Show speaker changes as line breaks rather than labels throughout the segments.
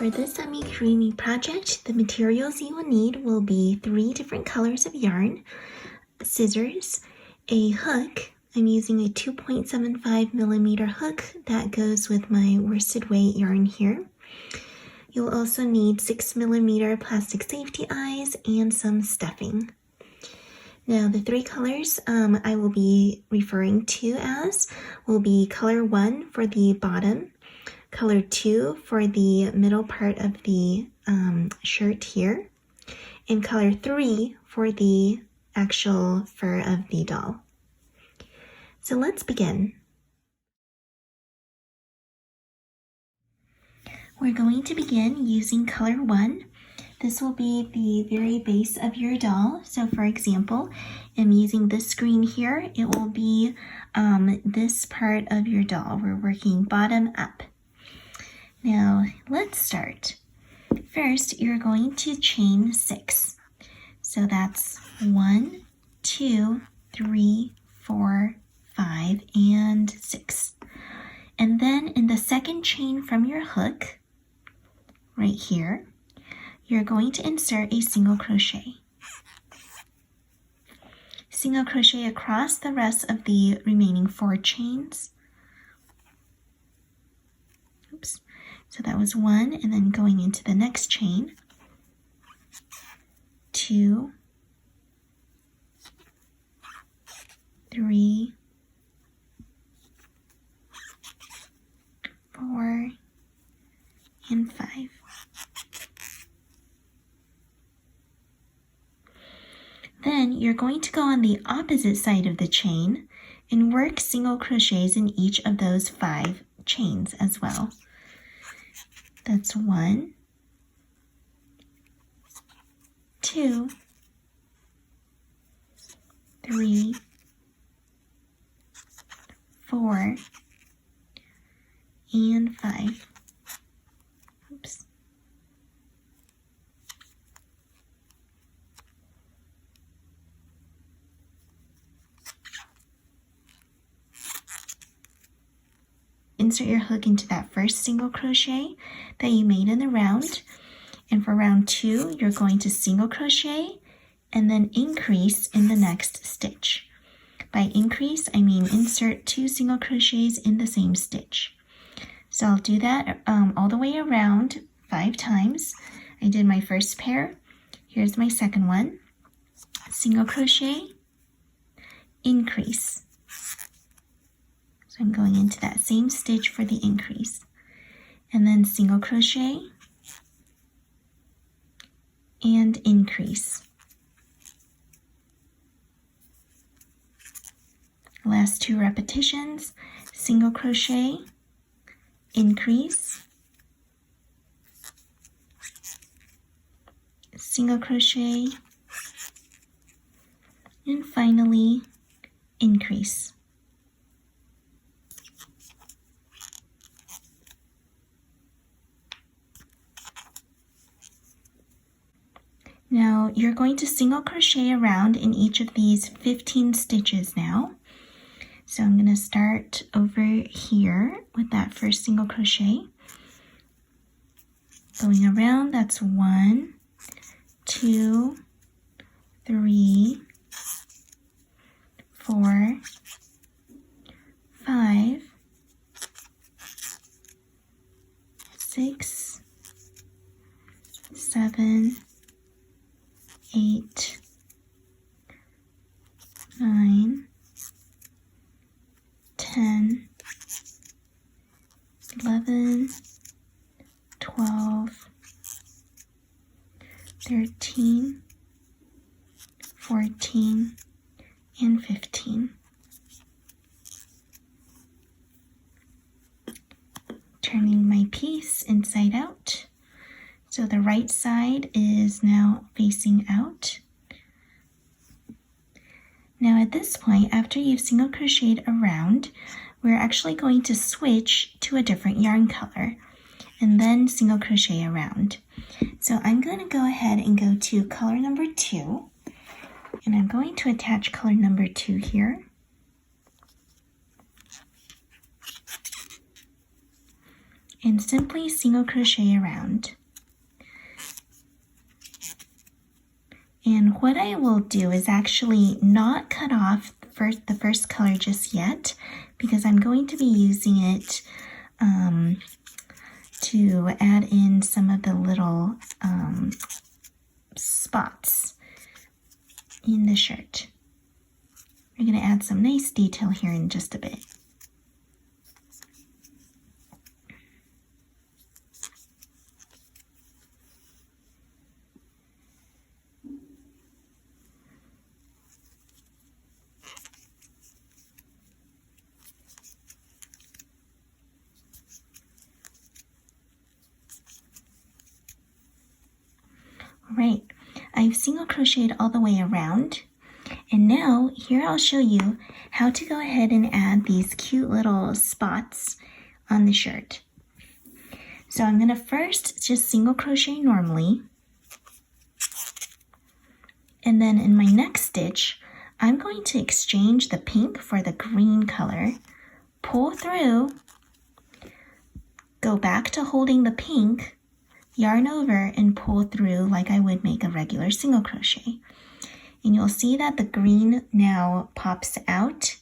For this semi-creamy project, the materials you will need will be 3 different colors of yarn, scissors, a hook. I'm using a 2.75 millimeter hook that goes with my worsted weight yarn here. You'll also need 6 millimeter plastic safety eyes and some stuffing. Now the 3 colors I will be referring to as will be color 1 for the bottom, color 2 for the middle part of the shirt here, and color 3 for the actual fur of the doll. So let's begin. We're going to begin using color 1. This will be the very base of your doll. So for example, I'm using this screen here. It will be this part of your doll. We're working bottom up. Now let's start. First, you're going to chain 6. So that's 1, 2, 3, 4, 5, and 6. And then in the second chain from your hook, right here, you're going to insert a single crochet. Single crochet across the rest of the remaining 4 chains. Oops. So that was 1, and then going into the next chain, 2, 3, 4, and 5. Then you're going to go on the opposite side of the chain and work single crochets in each of those 5 chains as well. That's 1, 2, 3, 4, and 5. Oops. Insert your hook into that first single crochet that you made in the round, and for round 2 you're going to single crochet and then increase in the next stitch. By increase I mean insert 2 single crochets in the same stitch. So I'll do that all the way around 5 times. I did my first pair. Here's my second one. Single crochet, increase. So I'm going into that same stitch for the increase. And then single crochet and increase. Last 2 repetitions, single crochet, increase, single crochet, and finally increase. Now you're going to single crochet around in each of these 15 stitches now. So I'm going to start over here with that first single crochet. Going around, that's 1, 2, 3, 4, 5, 6, 7, 8, 9, 10, 11, 12, 13, 14, and 15. Turning my piece inside out. So the right side is now facing out. Now at this point, after you've single crocheted around, we're actually going to switch to a different yarn color and then single crochet around. So I'm going to go ahead and go to color number 2, and I'm going to attach color number 2 here. and simply single crochet around. And what I will do is actually not cut off the first color just yet, because I'm going to be using it to add in some of the little spots in the shirt. We're going to add some nice detail here in just a bit. Right, I've single crocheted all the way around, and now here I'll show you how to go ahead and add these cute little spots on the shirt. So I'm going to first just single crochet normally, and then in my next stitch I'm going to exchange the pink for the green color, pull through, go back to holding the pink, yarn over and pull through like I would make a regular single crochet. And you'll see that the green now pops out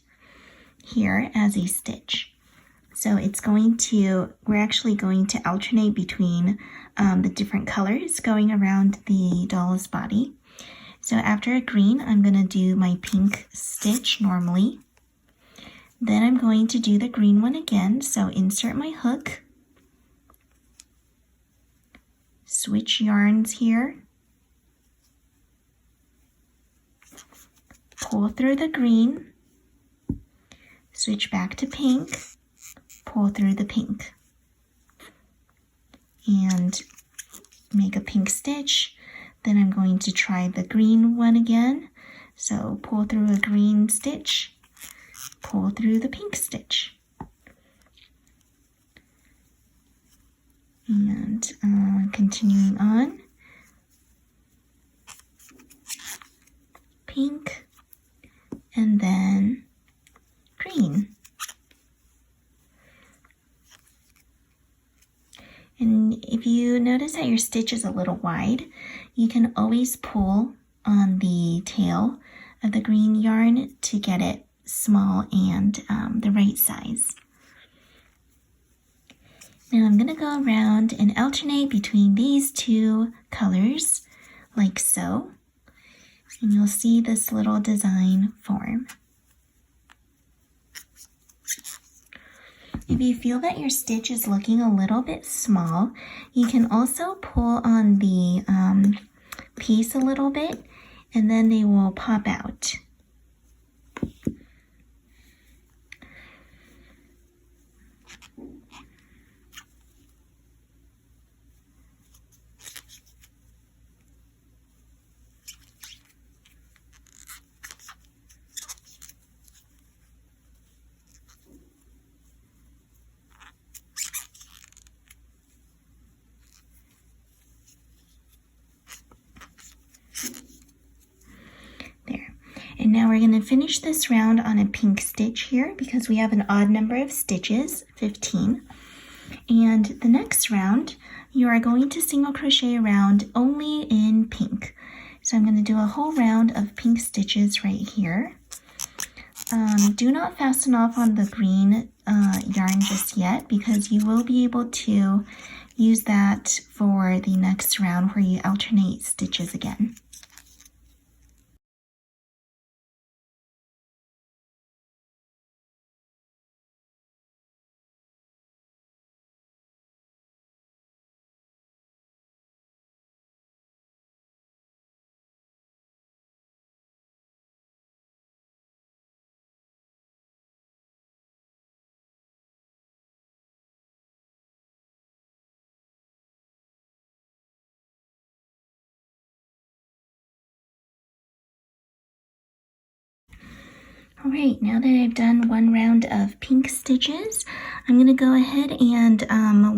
here as a stitch. So we're actually going to alternate between the different colors going around the doll's body. So after a green, I'm going to do my pink stitch normally. Then I'm going to do the green one again. So insert my hook, switch yarns here, pull through the green, switch back to pink, pull through the pink, and make a pink stitch. Then I'm going to try the green one again. So pull through a green stitch, pull through the pink stitch. And continuing on, pink, and then green. And if you notice that your stitch is a little wide, you can always pull on the tail of the green yarn to get it small and the right size. Now I'm going to go around and alternate between these two colors like so, and you'll see this little design form. If you feel that your stitch is looking a little bit small, you can also pull on the piece a little bit, and then they will pop out. And now we're going to finish this round on a pink stitch here because we have an odd number of stitches, 15. And the next round, you are going to single crochet around only in pink. So I'm going to do a whole round of pink stitches right here. Do not fasten off on the green yarn just yet, because you will be able to use that for the next round where you alternate stitches again. Alright, now that I've done one round of pink stitches, I'm going to go ahead and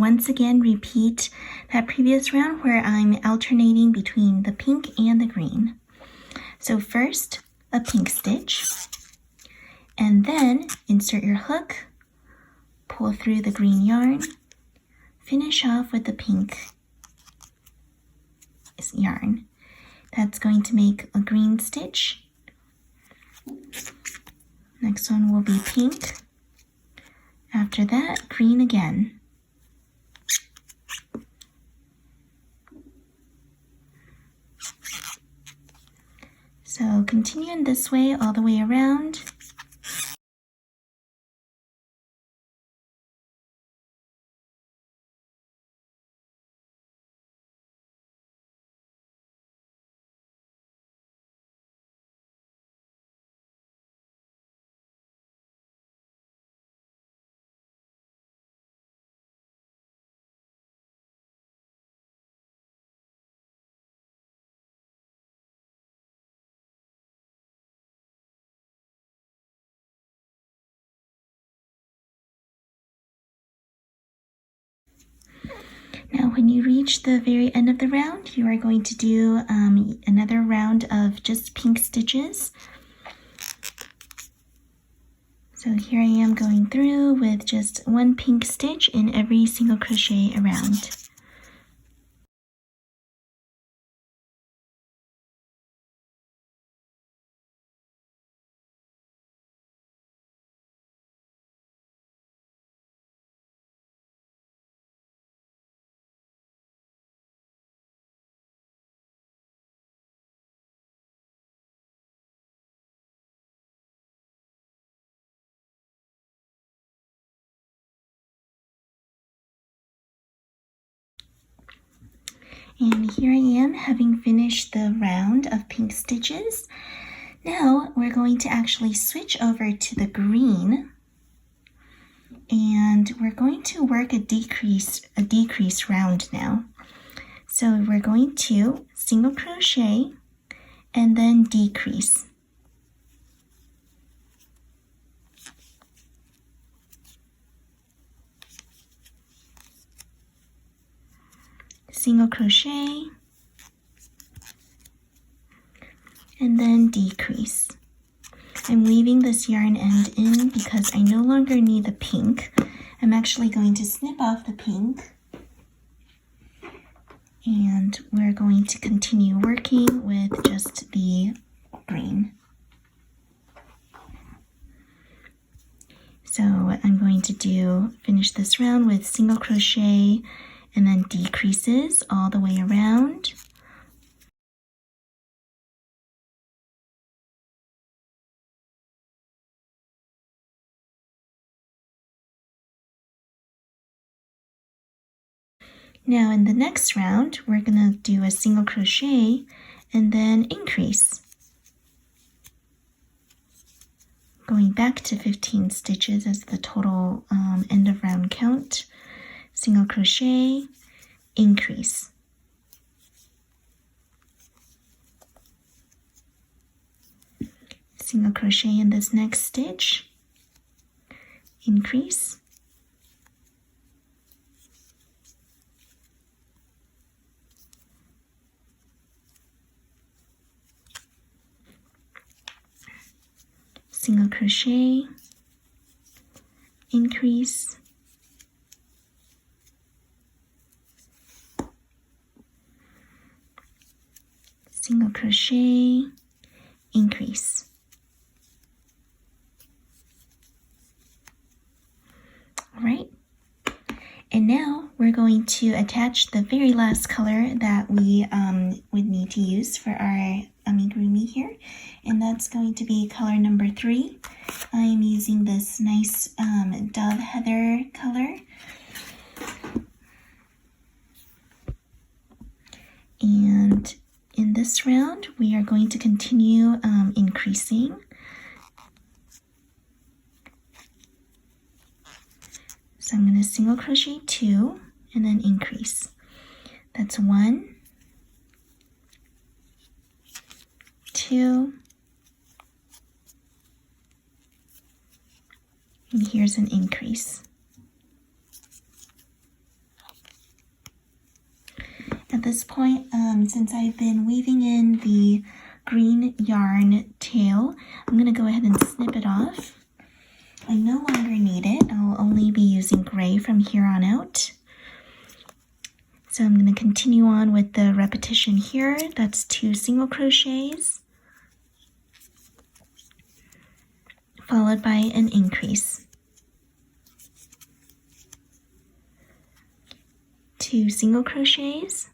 once again repeat that previous round where I'm alternating between the pink and the green. So first, a pink stitch, and then insert your hook, pull through the green yarn, finish off with the pink yarn. That's going to make a green stitch. Next one will be pink. After that, green again. So continue in this way all the way around. Now when you reach the very end of the round, you are going to do another round of just pink stitches. So here I am going through with just one pink stitch in every single crochet around. And here I am having finished the round of pink stitches. Now we're going to actually switch over to the green, and we're going to work a decrease round now. So we're going to single crochet and then decrease. Single crochet and then decrease. I'm leaving this yarn end in because I no longer need the pink. I'm actually going to snip off the pink, and we're going to continue working with just the green. So I'm going to finish this round with single crochet and then decreases all the way around. Now in the next round, we're going to do a single crochet and then increase. Going back to 15 stitches as the total end of round count. Single crochet, increase. Single crochet in this next stitch, increase. Single crochet, increase. Single crochet, increase. All right, and now we're going to attach the very last color that we would need to use for our amigurumi here, and that's going to be color number 3. I am using this nice dove heather color. And in this round, we are going to continue increasing. So I'm going to single crochet 2 and then increase. That's 1, 2, and here's an increase. At this point, since I've been weaving in the green yarn tail, I'm going to go ahead and snip it off. I no longer need it. I'll only be using gray from here on out. So I'm going to continue on with the repetition here. That's 2 single crochets followed by an increase. 2 single crochets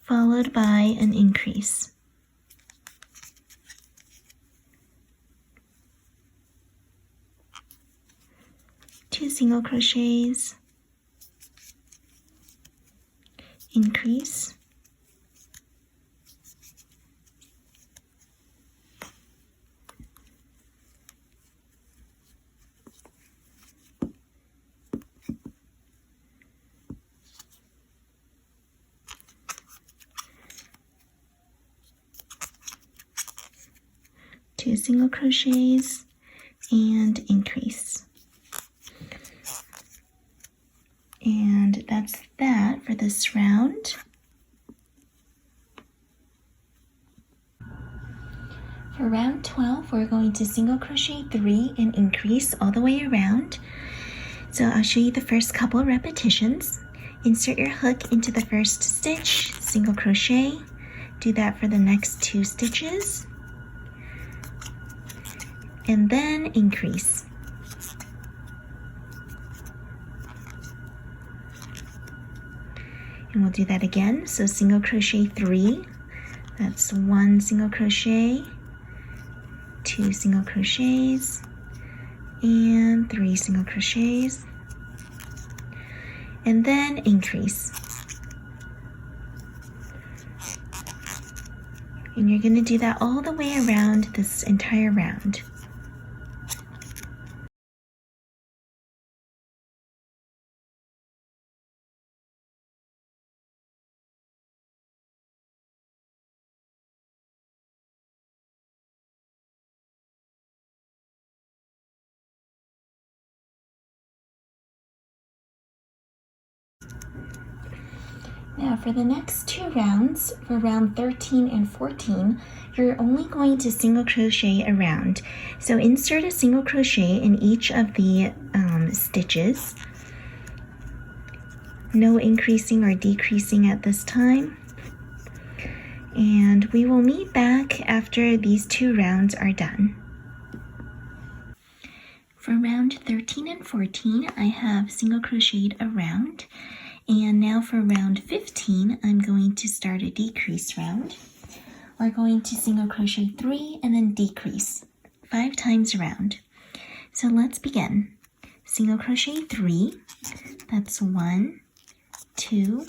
followed by an increase. 2 single crochets, increase, two single crochets, and increase. And that's that for this round. For round 12, we're going to single crochet 3 and increase all the way around. So I'll show you the first couple of repetitions. Insert your hook into the first stitch, single crochet. Do that for the next 2 stitches. And then increase. And we'll do that again. So single crochet 3, that's 1 single crochet, 2 single crochets, and 3 single crochets, and then increase. And you're going to do that all the way around this entire round. Now for the next 2 rounds, for round 13 and 14, you're only going to single crochet around. So insert a single crochet in each of the stitches. No increasing or decreasing at this time. And we will meet back after these 2 rounds are done. For round 13 and 14, I have single crocheted around. And now for round 15, I'm going to start a decrease round. We're going to single crochet 3 and then decrease 5 times around. So let's begin. Single crochet 3, that's 1, 2,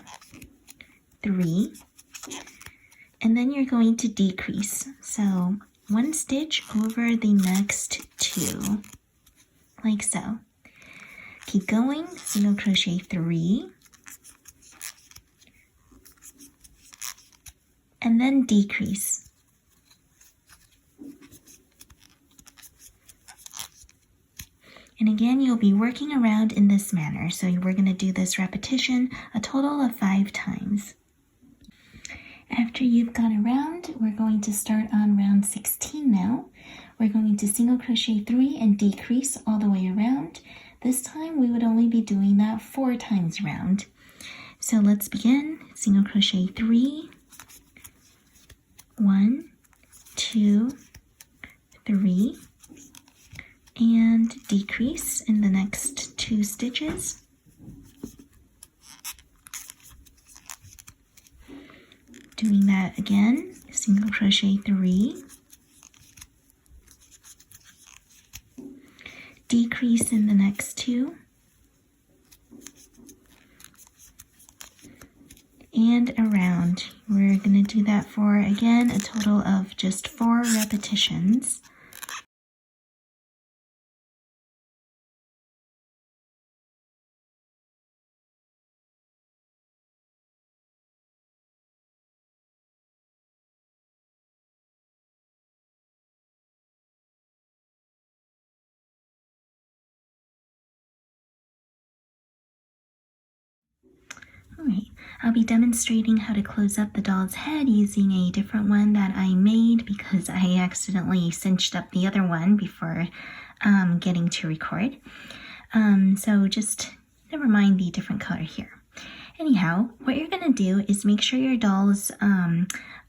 3, and then you're going to decrease. So 1 stitch over the next 2, like so. Keep going, single crochet 3, and then decrease. And again, you'll be working around in this manner. So we're going to do this repetition a total of 5 times. After you've gone around, we're going to start on round 16 now. We're going to single crochet 3 and decrease all the way around. This time we would only be doing that 4 times around. So let's begin. Single crochet 3, 1, 2, 3, and decrease in the next 2 stitches. Doing that again, single crochet 3, decrease in the next 2, and around. We're going to do that for, again, a total of just 4 repetitions. Alright, I'll be demonstrating how to close up the doll's head using a different one that I made because I accidentally cinched up the other one before getting to record. So just never mind the different color here. Anyhow, what you're going to do is make sure your doll's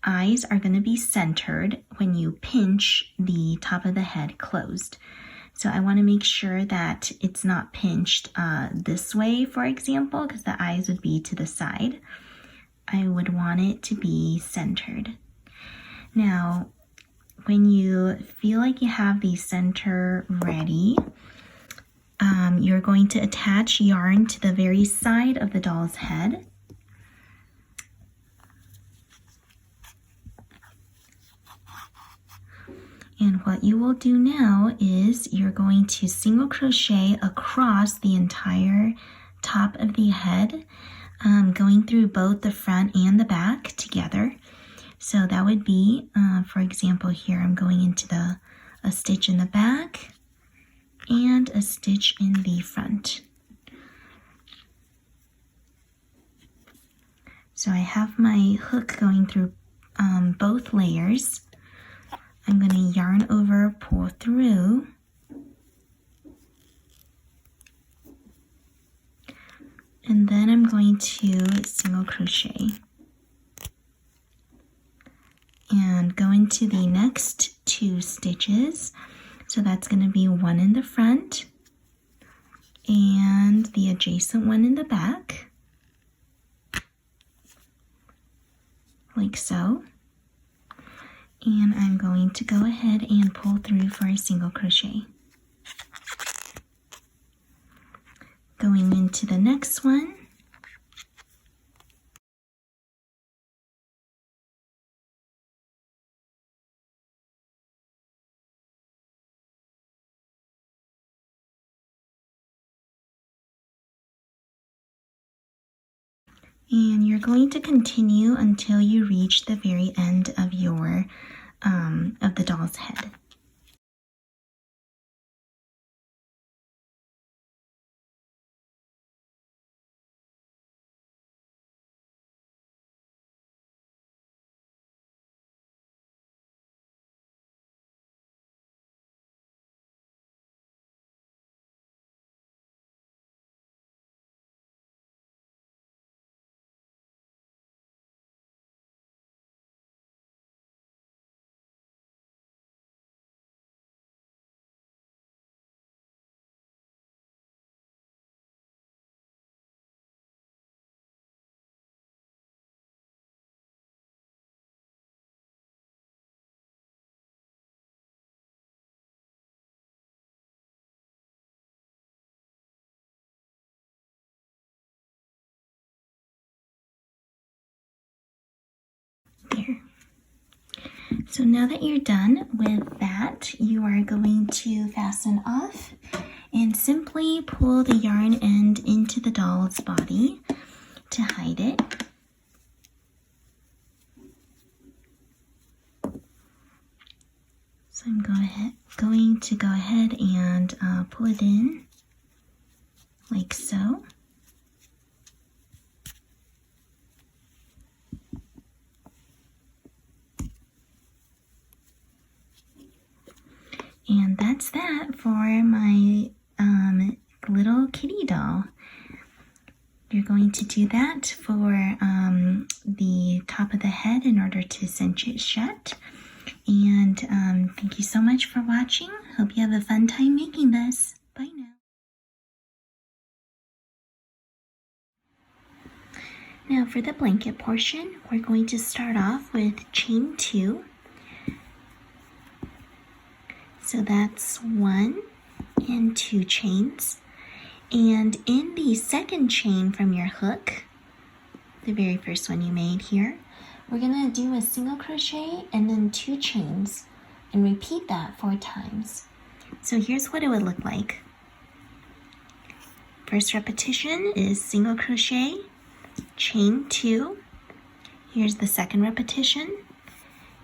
eyes are going to be centered when you pinch the top of the head closed. So I want to make sure that it's not pinched this way, for example, because the eyes would be to the side. I would want it to be centered. Now, when you feel like you have the center ready, you're going to attach yarn to the very side of the doll's head. And what you will do now is you're going to single crochet across the entire top of the head, going through both the front and the back together. So that would be, for example, here I'm going into a stitch in the back and a stitch in the front. So I have my hook going through both layers. I'm going to yarn over, pull through, and then I'm going to single crochet and go into the next 2 stitches. So that's going to be one in the front and the adjacent one in the back, like so. And I'm going to go ahead and pull through for a single crochet. Going into the next one. And you're going to continue until you reach the very end of your of the doll's head. There. So now that you're done with that, you are going to fasten off and simply pull the yarn end into the doll's body to hide it. So I'm going to go ahead and pull it in like so. And that's that for my little kitty doll. You're going to do that for the top of the head in order to cinch it shut. And thank you so much for watching. Hope you have a fun time making this. Bye now. Now for the blanket portion, we're going to start off with chain 2. So that's 1 and 2 chains. And in the second chain from your hook, the very first one you made here, we're going to do a single crochet and then 2 chains and repeat that 4 times. So here's what it would look like. First repetition is single crochet, chain 2. Here's the second repetition,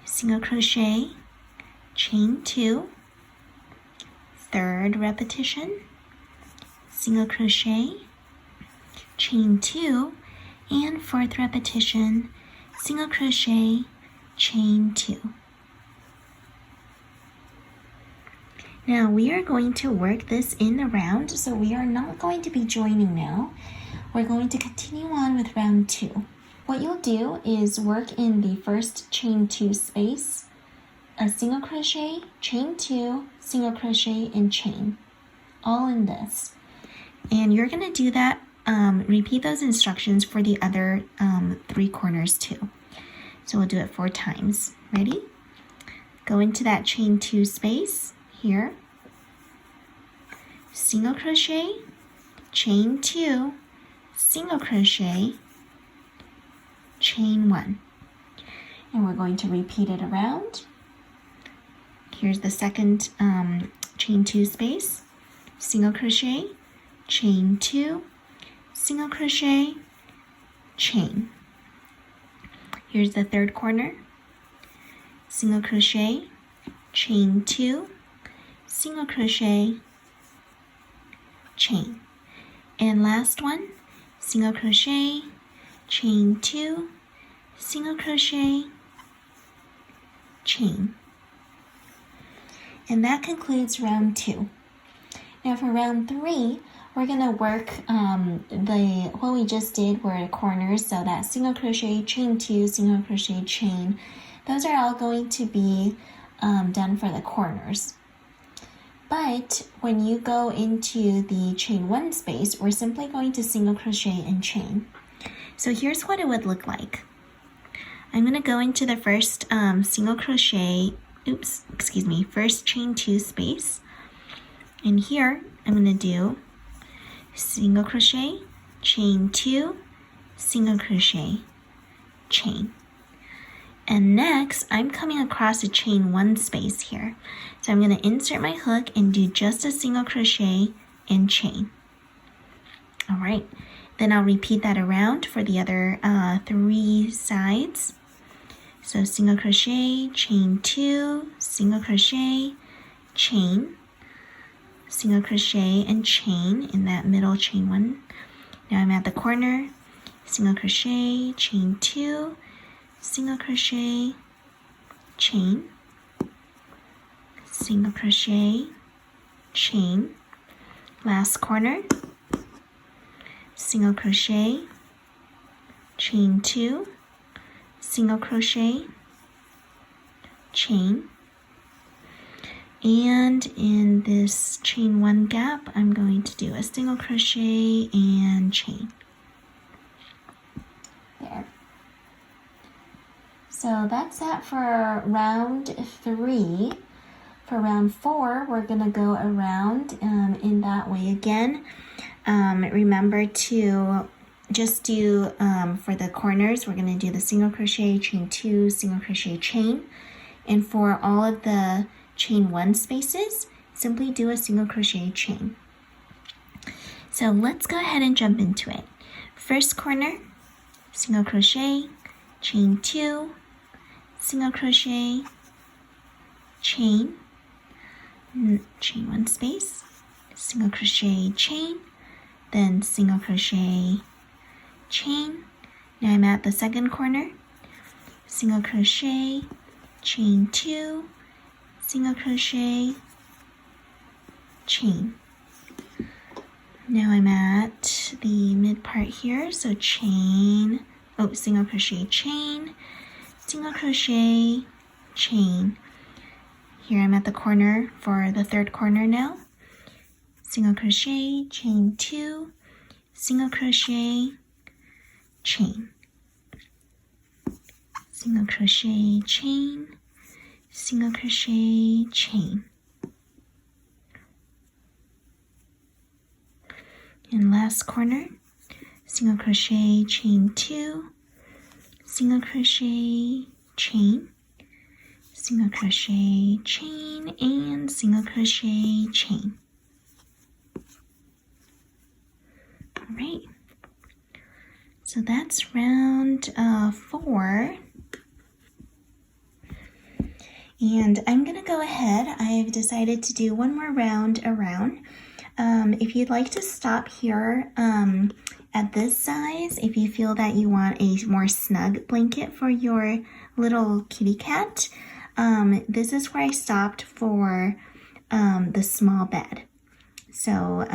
single crochet, chain 2. Third repetition, single crochet, chain 2, and fourth repetition, single crochet, chain 2. Now we are going to work this in the round, so we are not going to be joining now. We're going to continue on with round 2. What you'll do is work in the first chain 2 space, a single crochet, chain 2, single crochet, and chain, all in this. And you're going to do that, repeat those instructions for the other 3 corners too. So we'll do it 4 times. Ready? Go into that chain 2 space here, single crochet, chain 2, single crochet, chain 1. And we're going to repeat it around. Here's the second chain 2 space, single crochet, chain 2, single crochet, chain. Here's the third corner, single crochet, chain 2, single crochet, chain. And last one, single crochet, chain 2, single crochet, chain. And that concludes round 2. Now for round 3, we're going to work what we just did were corners, so that single crochet, chain 2, single crochet, chain. Those are all going to be done for the corners. But when you go into the chain 1 space, we're simply going to single crochet and chain. So here's what it would look like. I'm going to go into the first first chain 2 space. And here I'm going to do single crochet, chain 2, single crochet, chain. And next, I'm coming across a chain 1 space here. So I'm going to insert my hook and do just a single crochet and chain. All right, then I'll repeat that around for the other 3 sides. So single crochet, chain 2, single crochet, chain, single crochet and chain in that middle chain 1. Now I'm at the corner, single crochet, chain 2, single crochet, chain, single crochet, chain, last corner, single crochet, chain 2, single crochet, chain, and in this chain 1 gap I'm going to do a single crochet and chain. There. So that's that for round 3. For round 4, we're going to go around in that way again. Remember to just do, for the corners, we're going to do the single crochet, chain 2, single crochet, chain. And for all of the chain 1 spaces, simply do a single crochet, chain. So let's go ahead and jump into it. First corner, single crochet, chain 2, single crochet, chain, chain 1 space, single crochet, chain, then single crochet, chain. Now I'm at the second corner, single crochet, chain 2, single crochet, chain. Now I'm at the mid part here, so chain, single crochet, chain, single crochet, chain. Here I'm at the corner for the third corner now. Single crochet, chain 2, single crochet, chain. Single crochet, chain, single crochet, chain. And last corner, single crochet, chain 2, single crochet, chain, single crochet, chain, and single crochet, chain. All right, so that's round 4. And I'm gonna go ahead, I've decided to do one more round around. If you'd like to stop here at this size, if you feel that you want a more snug blanket for your little kitty cat, this is where I stopped for the small bed. So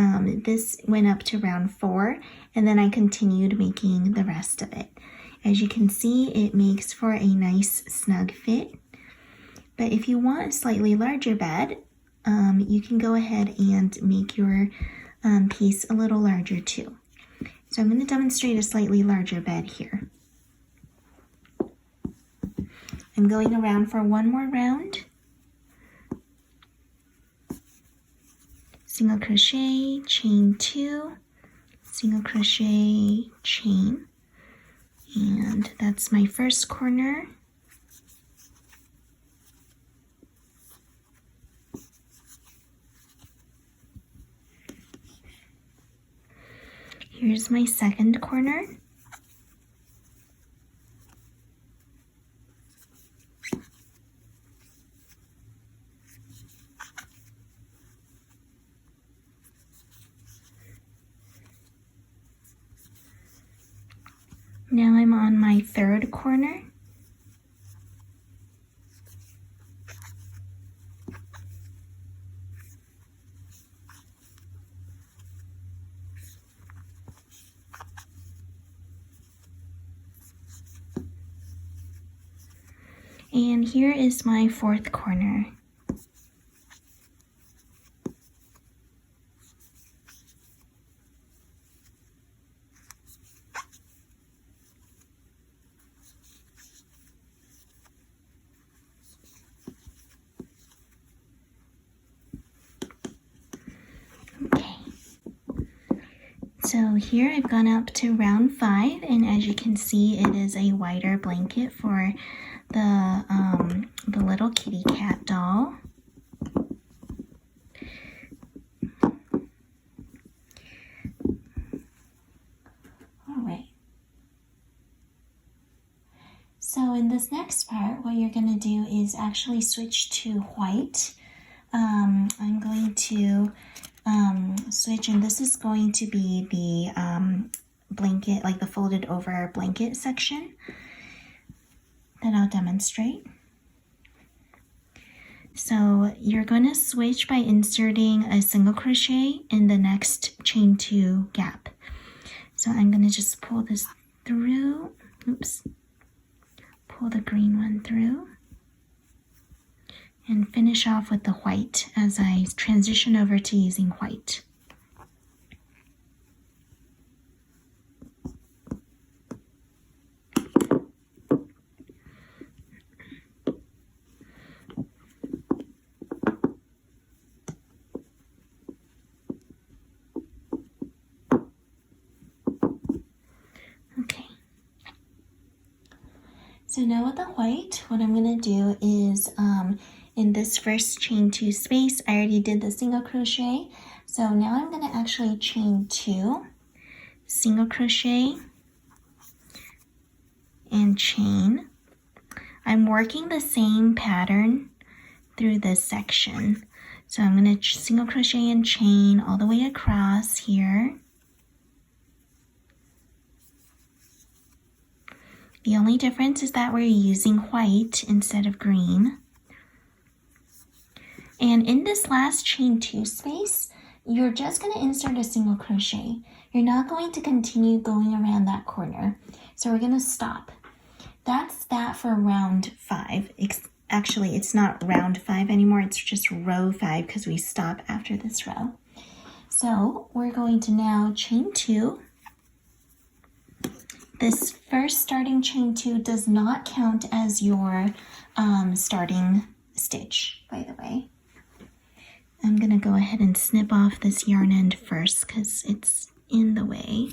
this went up to round 4, and then I continued making the rest of it. As you can see, it makes for a nice snug fit. But if you want a slightly larger bed, you can go ahead and make your piece a little larger too. So I'm going to demonstrate a slightly larger bed here. I'm going around for one more round. Single crochet, chain 2, single crochet, chain, and that's my first corner. Here's my second corner. Now I'm on my third corner. And here is my fourth corner. So here I've gone up to round 5, and as you can see, it is a wider blanket for the little kitty cat doll. All right. So in this next part, what you're going to do is actually switch to white. I'm going to switch, and this is going to be the blanket, like the folded over blanket section that I'll demonstrate. So you're going to switch by inserting a single crochet in the next chain 2 gap. So I'm going to just pull this through, pull the green one through, and finish off with the white as I transition over to using white. Okay. So now with the white, what I'm going to do is in this first chain 2 space, I already did the single crochet. So now I'm going to actually chain 2, single crochet, and chain. I'm working the same pattern through this section. So I'm going to single crochet and chain all the way across here. The only difference is that we're using white instead of green. And in this last chain 2 space, you're just going to insert a single crochet. You're not going to continue going around that corner. So we're going to stop. That's that for round 5. Actually, it's not round 5 anymore. It's just row 5 because we stop after this row. So we're going to now chain 2. This first starting chain 2 does not count as your starting stitch, by the way. I'm going to go ahead and snip off this yarn end first because it's in the way.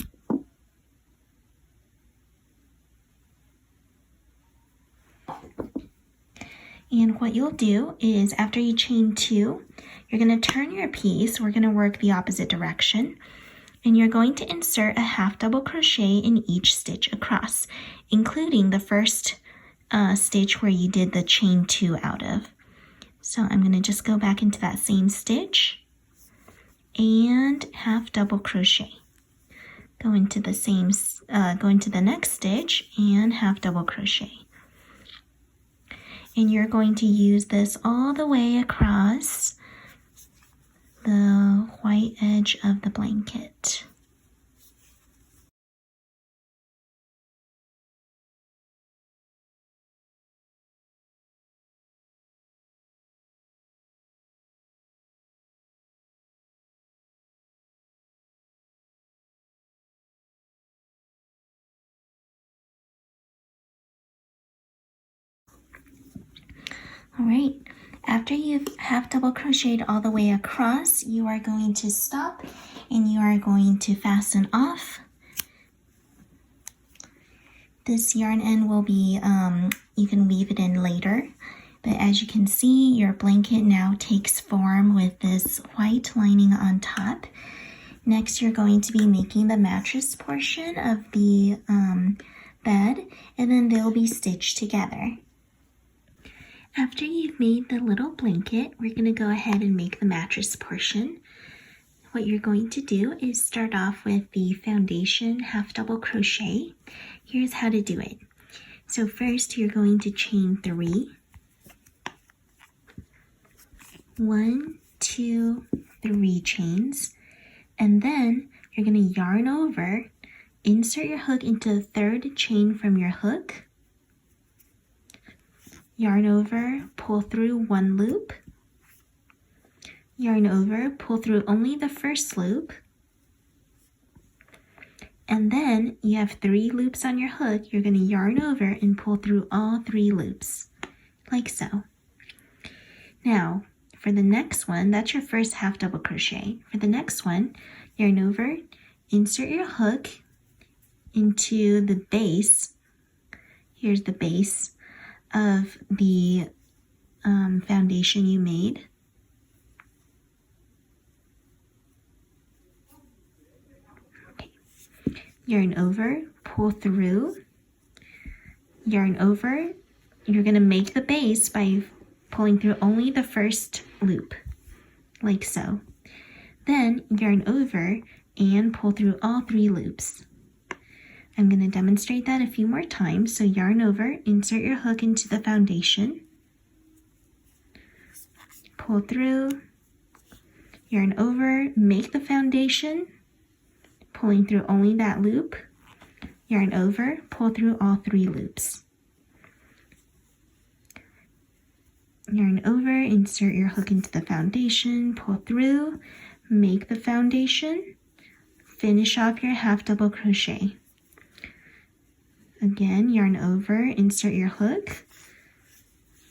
And what you'll do is after you chain 2, you're going to turn your piece. We're going to work the opposite direction. And you're going to insert a half double crochet in each stitch across, including the first stitch where you did the chain 2 out of. So I'm going to just go back into that same stitch and half double crochet. Go into the next stitch and half double crochet. And you're going to use this all the way across the white edge of the blanket. All right, after you've half double crocheted all the way across, you are going to stop and you are going to fasten off. This yarn end will be, you can weave it in later, but as you can see, your blanket now takes form with this white lining on top. Next, you're going to be making the mattress portion of the bed, and then they'll be stitched together. After you've made the little blanket, we're going to go ahead and make the mattress portion. What you're going to do is start off with the foundation half double crochet. Here's how to do it. So first you're going to chain 3. 1, 2, 3 chains, and then you're going to yarn over, insert your hook into the third chain from your hook, yarn over, pull through 1 loop, yarn over, pull through only the first loop, and then you have 3 loops on your hook. You're going to yarn over and pull through all 3 loops, like so. Now, for the next one, that's your first half double crochet. For the next one, yarn over, insert your hook into the base. Here's the base of the foundation you made. Okay. Yarn over, pull through, yarn over. You're going to make the base by pulling through only the first loop, like so. Then yarn over and pull through all 3 loops. I'm going to demonstrate that a few more times. So yarn over, insert your hook into the foundation, pull through, yarn over, make the foundation, pulling through only that loop, yarn over, pull through all 3 loops. Yarn over, insert your hook into the foundation, pull through, make the foundation, finish off your half double crochet. Again, yarn over, insert your hook,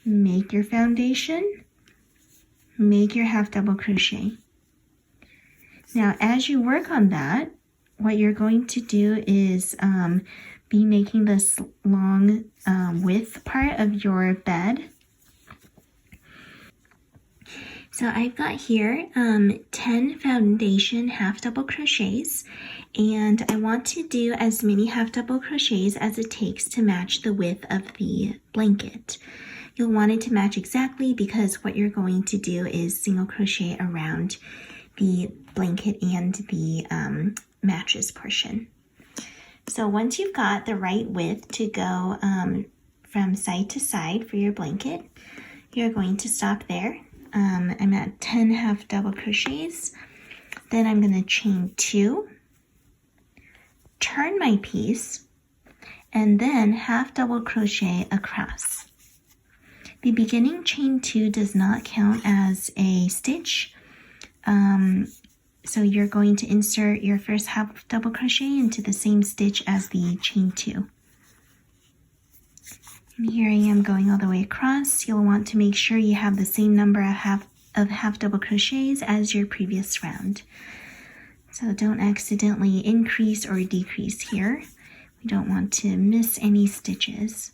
make your foundation, make your half double crochet. Now, as you work on that, what you're going to do is be making this long width part of your bed. So I've got here 10 foundation half double crochets, and I want to do as many half double crochets as it takes to match the width of the blanket. You'll want it to match exactly because what you're going to do is single crochet around the blanket and the mattress portion. So once you've got the right width to go from side to side for your blanket, you're going to stop there. I'm at 10 half double crochets. Then I'm going to chain 2, turn my piece, and then half double crochet across. The beginning chain 2 does not count as a stitch, so you're going to insert your first half double crochet into the same stitch as the chain 2. And here I am going all the way across. You'll want to make sure you have the same number of half double crochets as your previous round. So don't accidentally increase or decrease here. We don't want to miss any stitches.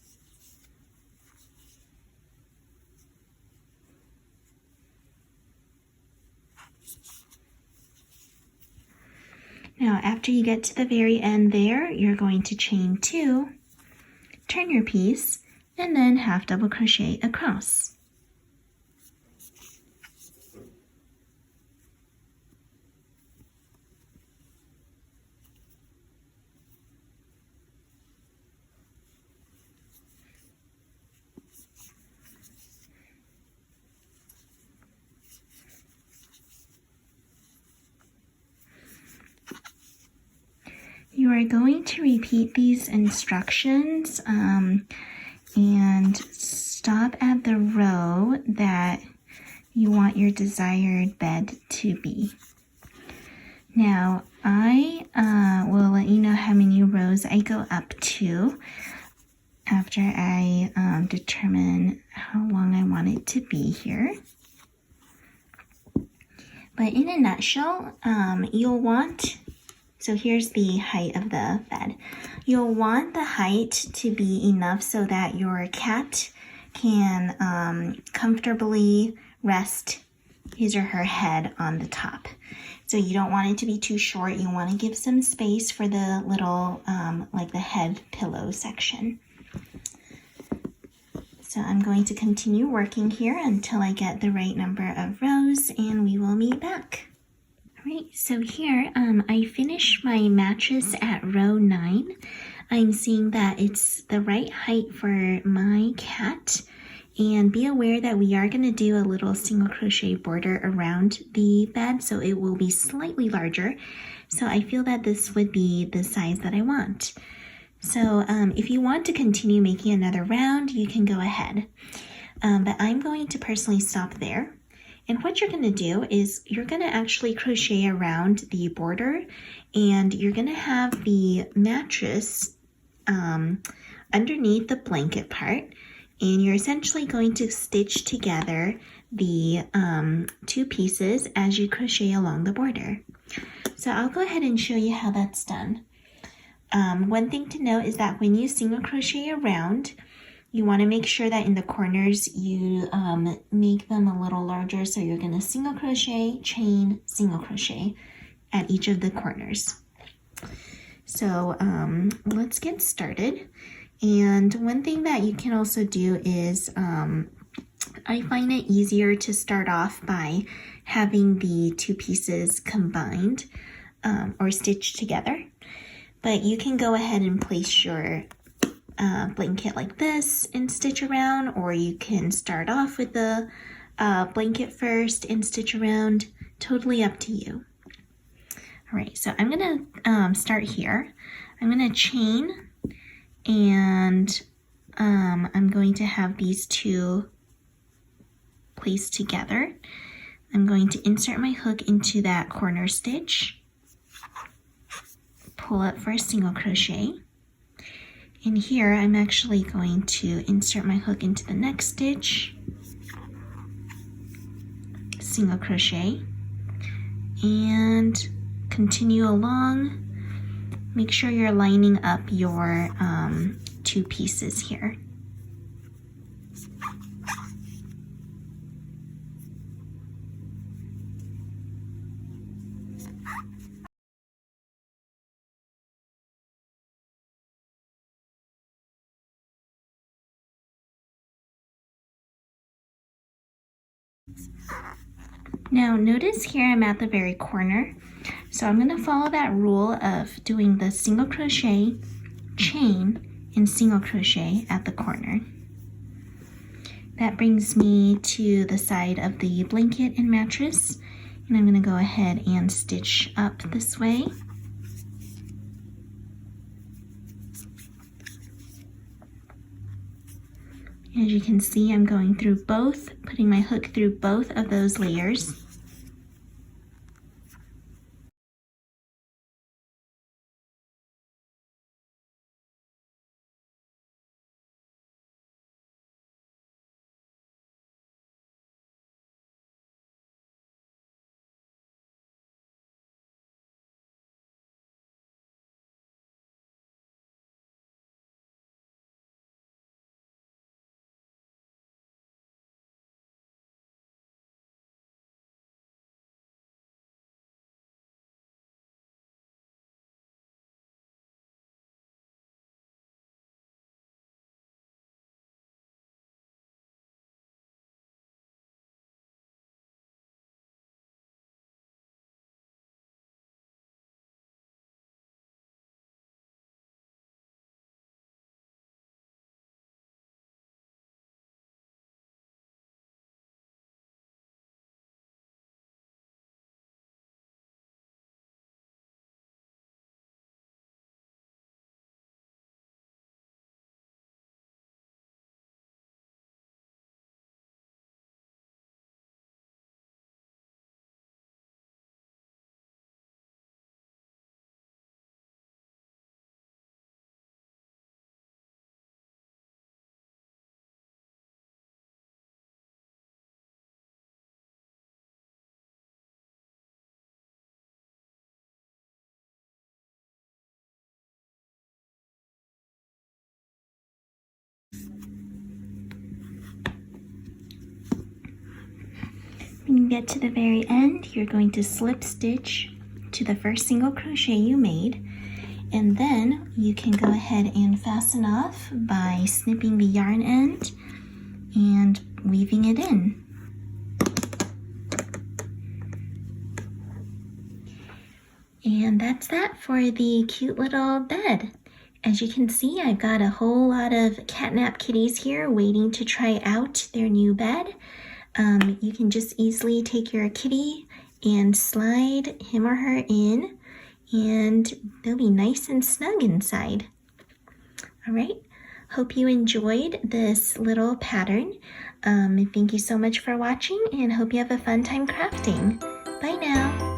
Now, after you get to the very end there, you're going to chain 2, turn your piece, and then half double crochet across. are going to repeat these instructions and stop at the row that you want your desired bed to be. Now, I will let you know how many rows I go up to after I determine how long I want it to be here. But in a nutshell, you'll want, so here's the height of the bed. You'll want the height to be enough so that your cat can comfortably rest his or her head on the top. So you don't want it to be too short. You want to give some space for the little, like the head pillow section. So I'm going to continue working here until I get the right number of rows, and we will meet back. All right, so here I finished my mattress at row 9. I'm seeing that it's the right height for my cat, and be aware that we are going to do a little single crochet border around the bed, so it will be slightly larger. So I feel that this would be the size that I want. So if you want to continue making another round, you can go ahead. But I'm going to personally stop there. And what you're going to do is you're going to actually crochet around the border, and you're going to have the mattress underneath the blanket part, and you're essentially going to stitch together the two pieces as you crochet along the border. So I'll go ahead and show you how that's done. One thing to note is that when you single crochet around, you want to make sure that in the corners you make them a little larger. So you're going to single crochet, chain, single crochet at each of the corners. So let's get started. And one thing that you can also do is I find it easier to start off by having the two pieces combined or stitched together. But you can go ahead and place your blanket like this and stitch around, or you can start off with the blanket first and stitch around. Totally up to you. All right, so I'm gonna start here. I'm gonna chain, and I'm going to have these two placed together. I'm going to insert my hook into that corner stitch, pull up for a single crochet, and here I'm actually going to insert my hook into the next stitch, single crochet, and continue along. Make sure you're lining up your two pieces here. Now notice here I'm at the very corner, so I'm going to follow that rule of doing the single crochet, chain, and single crochet at the corner. That brings me to the side of the blanket and mattress, and I'm going to go ahead and stitch up this way. As you can see, I'm going through both, putting my hook through both of those layers. get to the very end, you're going to slip stitch to the first single crochet you made, and then you can go ahead and fasten off by snipping the yarn end and weaving it in. And that's that for the cute little bed. As you can see, I've got a whole lot of Catnap Kitties here waiting to try out their new bed. You can just easily take your kitty and slide him or her in, and they'll be nice and snug inside. All right, hope you enjoyed this little pattern. Thank you so much for watching, and hope you have a fun time crafting. Bye now.